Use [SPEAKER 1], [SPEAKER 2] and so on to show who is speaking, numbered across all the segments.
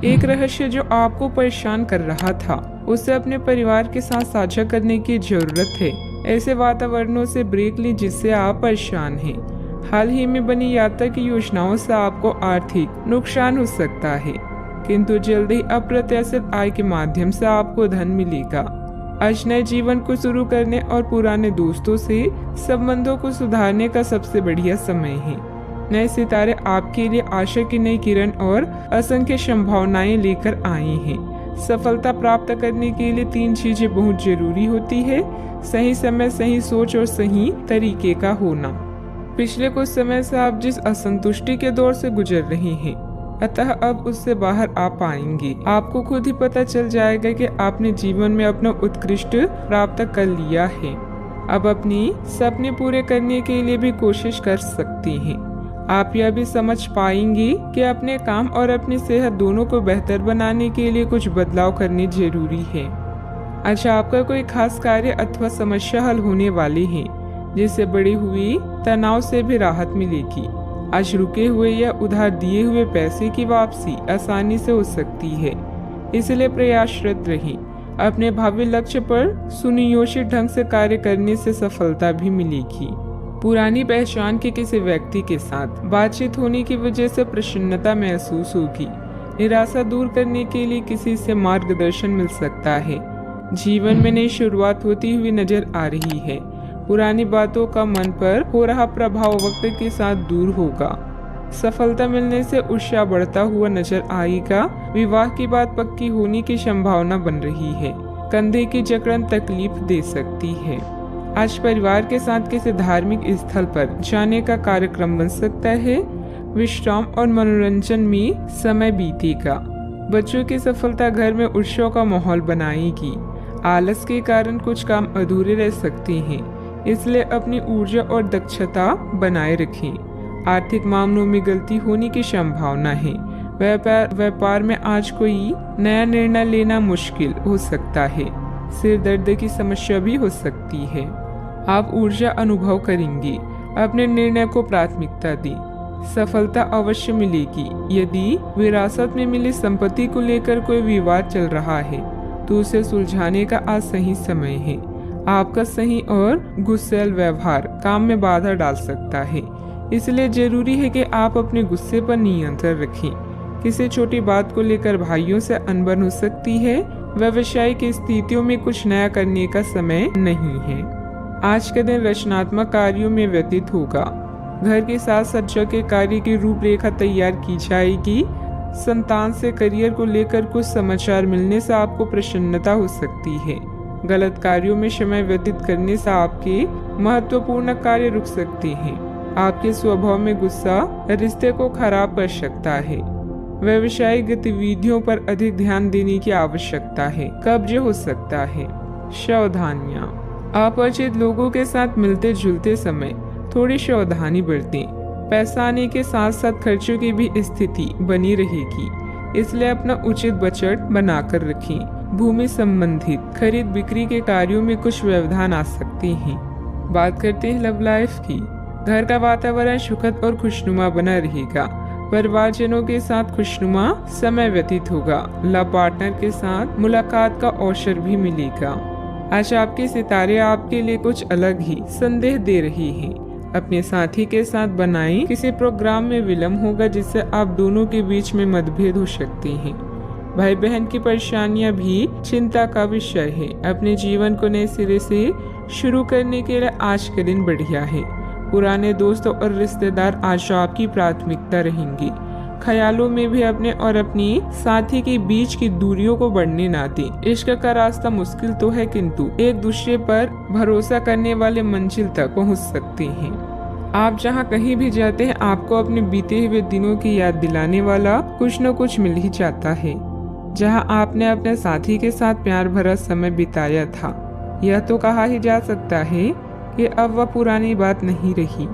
[SPEAKER 1] एक रहस्य जो आपको परेशान कर रहा था, उसे अपने परिवार के साथ साझा करने की जरूरत है। ऐसे वातावरणों से ब्रेक लें जिससे आप परेशान हैं। हाल ही में बनी यात्रा की योजनाओं से आपको आर्थिक नुकसान हो सकता है, किंतु जल्द ही अप्रत्याशित आय के माध्यम से आपको धन मिलेगा। आज नए जीवन को शुरू करने और पुराने दोस्तों से संबंधों को सुधारने का सबसे बढ़िया समय है। नए सितारे आपके लिए आशा की नई किरण और असंख्य संभावनाएं लेकर आए हैं। सफलता प्राप्त करने के लिए 3 चीजें बहुत जरूरी होती है: सही समय, सही सोच और सही तरीके का होना। पिछले कुछ समय से आप जिस असंतुष्टि के दौर से गुजर रहे हैं, अतः अब उससे बाहर आ पाएंगे। आपको खुद ही पता चल जाएगा कि आपने जीवन में अपना उत्कृष्ट प्राप्त कर लिया है। अब अपनी सपने पूरे करने के लिए भी कोशिश कर सकते हैं। आप यह भी समझ पाएंगे कि अपने काम और अपनी सेहत दोनों को बेहतर बनाने के लिए कुछ बदलाव करने जरूरी है। अच्छा, आपका कोई खास कार्य अथवा समस्या हल होने वाली है, जिससे बढ़ी हुई तनाव से भी राहत मिलेगी। आज रुके हुए या उधार दिए हुए पैसे की वापसी आसानी से हो सकती है, इसलिए प्रयासरत रहें। अपने भावी लक्ष्य पर सुनियोजित ढंग से कार्य करने से सफलता भी मिलेगी। पुरानी पहचान के किसी व्यक्ति के साथ बातचीत होने की वजह से प्रसन्नता महसूस होगी। निराशा दूर करने के लिए किसी से मार्गदर्शन मिल सकता है। जीवन में नई शुरुआत होती हुई नजर आ रही है। पुरानी बातों का मन पर हो रहा प्रभाव वक्त के साथ दूर होगा। सफलता मिलने से उत्साह बढ़ता हुआ नजर आएगा। विवाह की बात पक्की होने की संभावना बन रही है। कंधे की जकड़न तकलीफ दे सकती है। आज परिवार के साथ किसी धार्मिक स्थल पर जाने का कार्यक्रम बन सकता है। विश्राम और मनोरंजन में समय बीतेगा। बच्चों की सफलता घर में उत्सव का माहौल बनाएगी। आलस के कारण कुछ काम अधूरे रह सकते हैं, इसलिए अपनी ऊर्जा और दक्षता बनाए रखें। आर्थिक मामलों में गलती होने की संभावना है। व्यापार में आज कोई नया निर्णय लेना मुश्किल हो सकता है। सिर दर्द की समस्या भी हो सकती है। आप ऊर्जा अनुभव करेंगे। अपने निर्णय को प्राथमिकता दें। सफलता अवश्य मिलेगी। यदि विरासत में मिली संपत्ति को लेकर कोई विवाद चल रहा है, तो उसे सुलझाने का आज सही समय है। आपका सही और गुस्सैल व्यवहार काम में बाधा डाल सकता है, इसलिए जरूरी है कि आप अपने गुस्से पर नियंत्रण रखें। किसी छोटी बात को लेकर भाइयों से अनबन हो सकती है। व्यवसायिक स्थितियों में कुछ नया करने का समय नहीं है। आज का दिन रचनात्मक कार्यों में व्यतीत होगा। घर की साज सज्जा के कार्य की रूपरेखा तैयार की जाएगी। संतान से करियर को लेकर कुछ समाचार मिलने से आपको प्रसन्नता हो सकती है। गलत कार्यों में समय व्यतीत करने से आपके महत्वपूर्ण कार्य रुक सकते हैं। आपके स्वभाव में गुस्सा रिश्ते को खराब कर सकता है। व्यवसायिक गतिविधियों पर अधिक ध्यान देने की आवश्यकता है। कब्ज हो सकता है। सावधानियां। अपरिचित लोगों के साथ मिलते जुलते समय थोड़ी सावधानी बरतें। पैसा आने के साथ साथ खर्चों की भी स्थिति बनी रहेगी, इसलिए अपना उचित बजट बनाकर रखें। भूमि संबंधित खरीद बिक्री के कार्यों में कुछ व्यवधान आ सकते हैं। बात करते हैं लव लाइफ की। घर का वातावरण सुखद और खुशनुमा बना रहेगा। परिवारजनों के साथ खुशनुमा समय व्यतीत होगा। लव पार्टनर के साथ मुलाकात का अवसर भी मिलेगा। आज आपके सितारे आपके लिए कुछ अलग ही संदेश दे रहे हैं। अपने साथी के साथ बनाएं। किसी प्रोग्राम में विलम्ब होगा, जिससे आप दोनों के बीच में मतभेद हो सकते हैं। भाई बहन की परेशानियां भी चिंता का विषय है। अपने जीवन को नए सिरे से शुरू करने के लिए आज का दिन बढ़िया है। पुराने दोस्तों और रिश्तेदार आज आपकी प्राथमिकता रहेंगे। ख्यालों में भी अपने और अपनी साथी के बीच की दूरियों को बढ़ने ना दें। इश्क का रास्ता मुश्किल तो है, किंतु एक दूसरे पर भरोसा करने वाले मंजिल तक पहुंच सकते हैं। आप जहां कहीं भी जाते हैं, आपको अपने बीते हुए दिनों की याद दिलाने वाला कुछ न कुछ मिल ही जाता है। जहां आपने अपने साथी के साथ प्यार भरा समय बिताया था, यह तो कहा ही जा सकता है कि अब वह पुरानी बात नहीं रही।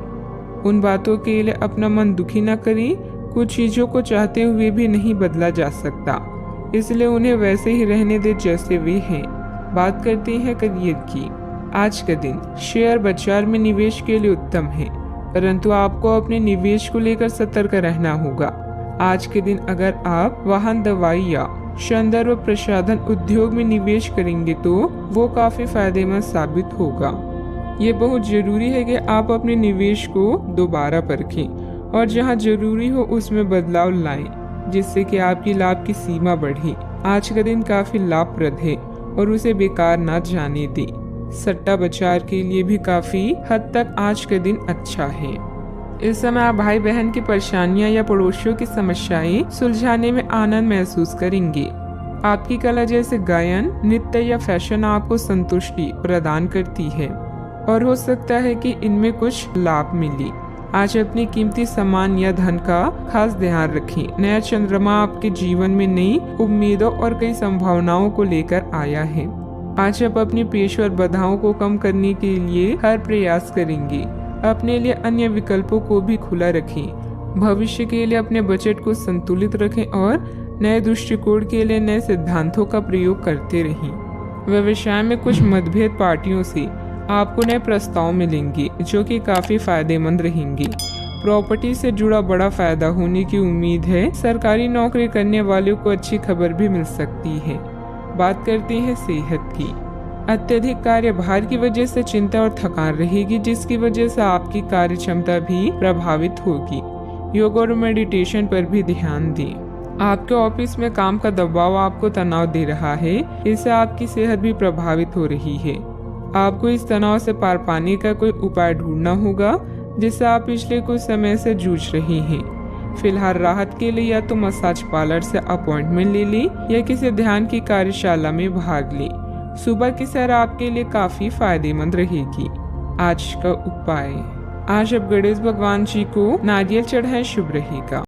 [SPEAKER 1] उन बातों के लिए अपना मन दुखी न करें। कुछ चीजों को चाहते हुए भी नहीं बदला जा सकता, इसलिए उन्हें वैसे ही रहने दे जैसे वे हैं। बात करते हैं करियर की। आज का दिन शेयर बाजार में निवेश के लिए उत्तम है, परंतु आपको अपने निवेश को लेकर सतर्क रहना होगा। आज के दिन अगर आप वाहन, दवाई या सौंदर्य व प्रसाधन उद्योग में निवेश करेंगे तो वो काफी फायदेमंद साबित होगा। ये बहुत जरूरी है कि आप अपने निवेश को दोबारा परखें और जहां जरूरी हो उसमें बदलाव लाएं, जिससे कि आपकी लाभ की सीमा बढ़े। आज का दिन काफी लाभप्रद है और उसे बेकार ना जाने दें। सट्टा बाजार के लिए भी काफी हद तक आज का दिन अच्छा है। इस समय आप भाई बहन की परेशानियां या पड़ोसियों की समस्याएं सुलझाने में आनंद महसूस करेंगे। आपकी कला जैसे गायन, नृत्य या फैशन आपको संतुष्टि प्रदान करती है और हो सकता है कि इनमें कुछ लाभ मिले। आज अपनी कीमती सामान या धन का खास ध्यान रखें। नया चंद्रमा आपके जीवन में नई उम्मीदों और कई संभावनाओं को लेकर आया है। आज आप अपनी पेशेवर बाधाओं को कम करने के लिए हर प्रयास करेंगे। अपने लिए अन्य विकल्पों को भी खुला रखें। भविष्य के लिए अपने बजट को संतुलित रखें और नए दृष्टिकोण के लिए नए सिद्धांतों का प्रयोग करते रहें। व्यवसाय में कुछ मतभेद पार्टियों से आपको नए प्रस्ताव मिलेंगे जो कि काफी फायदेमंद रहेंगे। प्रॉपर्टी से जुड़ा बड़ा फायदा होने की उम्मीद है। सरकारी नौकरी करने वालों को अच्छी खबर भी मिल सकती है। बात करते हैं सेहत की। अत्यधिक कार्यभार की वजह से चिंता और थकान रहेगी, जिसकी वजह से आपकी कार्य क्षमता भी प्रभावित होगी। योग और मेडिटेशन पर भी ध्यान दें। आपके ऑफिस में काम का दबाव आपको तनाव दे रहा है, इससे आपकी सेहत भी प्रभावित हो रही है। आपको इस तनाव से पार पाने का कोई उपाय ढूंढना होगा जिससे आप पिछले कुछ समय से जूझ रहे हैं। फिलहाल राहत के लिए या तो मसाज पार्लर से अपॉइंटमेंट ले लें या किसी ध्यान की कार्यशाला में भाग लें। सुबह की सैर आपके लिए काफी फायदेमंद रहेगी। आज का उपाय, आज आप गणेश भगवान जी को नारियल चढ़ाएं, शुभ रहेगा।